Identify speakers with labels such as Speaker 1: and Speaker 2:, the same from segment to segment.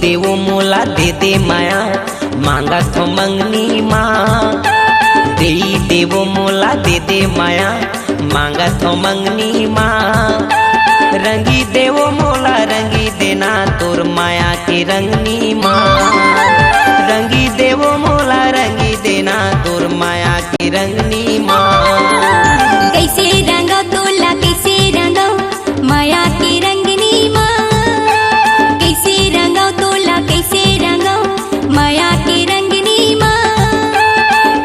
Speaker 1: देवो मोला दे दे माया मांगा तो मंगनी माँ। दे देवो मोला दे दे माया मांगा तो मंगनी माँ। रंगी देवो मोला रंगी देना तोर माया की रंगनी माँ। रंगी देवो मोला रंगी देना तोर माया की रंगनी माँ।
Speaker 2: कैसे रंगो तोला कैसे रंगो माया की रंगनी माँ। कैसे रंगो तोला कैसे रंगो माया की रंगनी माँ।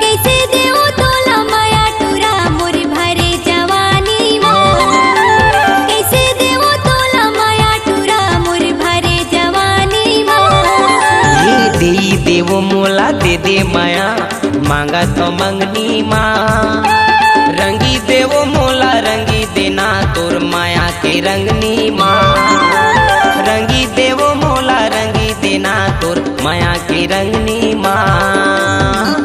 Speaker 2: कैसे देवो तोला माया टूरा मोर भरे जवानी माँ। कैसे देवो तोला माया टूरा मोर भरे जवानी माँ।
Speaker 1: दे देवो मोला दे दे माया मांगा तो मंगनी माँ। रंगी देवो मोला रंगी देना तोर माया के रंगनी माँ। रंगी देवो मोला रंगी देना तोर माया की रंगनी माँ।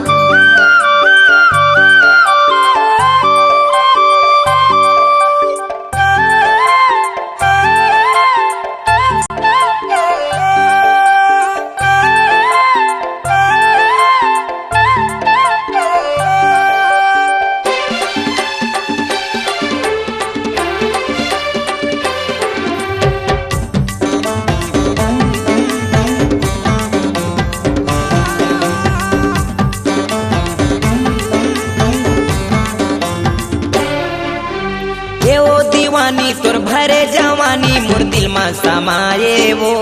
Speaker 1: दीवानी तोर भरे जवानी मोर दिल में समाये वो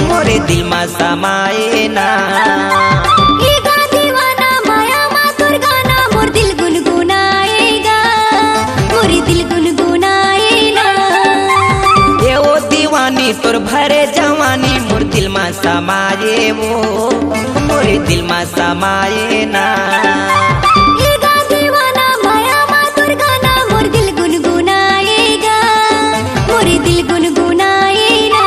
Speaker 1: मोरे दिल में समाये ना।
Speaker 2: एगा दीवाना माया मा तोर गाना मोर दिल गुनगुनाएगा मोर दिल गुनगुनाएगा।
Speaker 1: ये वो दीवानी तोर भरे जवानी मोर दिल में समाये वो मोरे दिल में समाये ना।
Speaker 2: एगा दीवाना माया मा तोर गाना मोर दिल गुनगुनाएगा मोर दिल गुनगुनाएगा।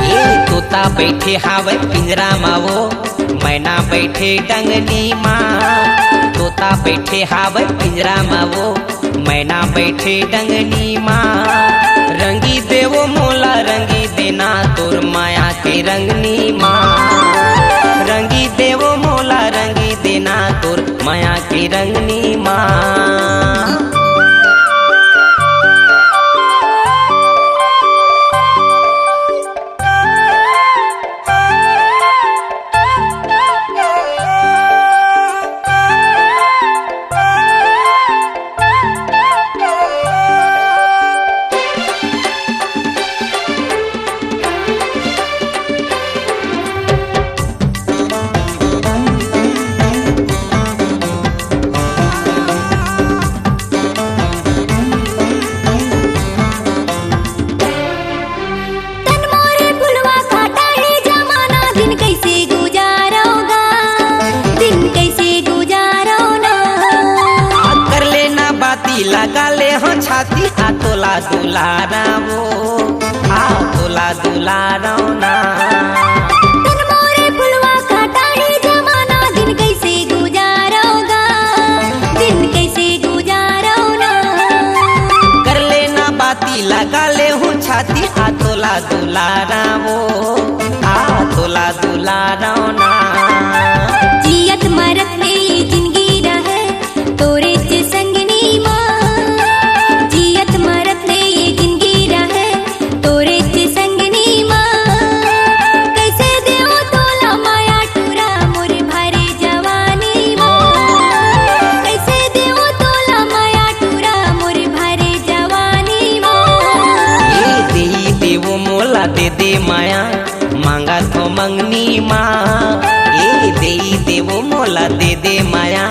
Speaker 1: ये तोता बैठे हावे पिंजरा माँ वो मैना बैठे डंगनी माँ। तोता बैठे हावे पिंजरा माँ वो मैना बैठे डंगनी माँ। रंगी देवो मोला रंगी देना तोर माया के रंगनी माँ। रंगी देवो मोला रंगी देना तोर माया की रंगनी माँ। लगा ले हो छाती आ तोला दुलारा वो आ तोला दुलारा ना।
Speaker 2: तन मोरे फुलवा काटा है जमाना दिन कैसे गुजारोगा दिन कैसे गुजारोना।
Speaker 1: कर लेना बाती लगा ले हो छाती आ तोला दुलारा वो आ तोला दुलारा ना।
Speaker 2: जियत मरत में ये जिंदगी रहे तोरे से संगनी माँ। जियत मरत में ये जिंदगी रहे तोरे से संगनी माँ। कैसे देवो तोला माया टूरा मोर भरे जवानी माँ। कैसे देवो तोला माया टूरा मोर भरे जवानी माँ।
Speaker 1: ये दे देवो मोला दे दे माया मांगा तो मंगनी माँ। ये दे देवो मोला दे दे माया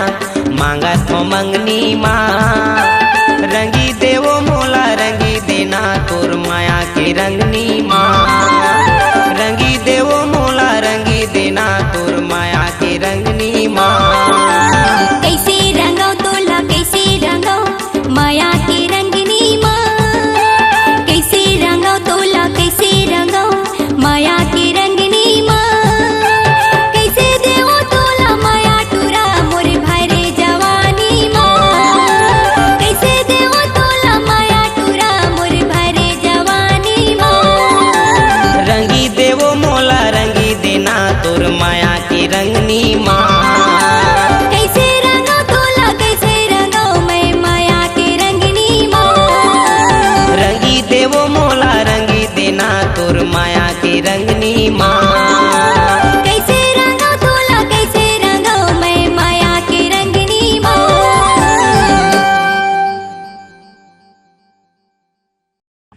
Speaker 1: मांगा तो मंगनी माँ। रंगी देवो मोला रंगी देना तोर माया के रंगनी माँ। रंगी देवो मोला रंगी देना तोर माया के रंगनी माँ।
Speaker 2: कैसे रंगो तोला कैसे रंगो माया की रंगनी माँ। कैसे रंगो तोला कैसे रंगो माया की रंगनी माँ। कैसे देवो तोला माया टूरा मोर भरे जवानी माँ। कैसे देवो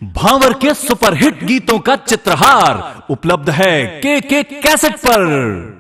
Speaker 3: भावर के सुपरहिट गीतों का चित्रहार उपलब्ध है के कैसेट पर।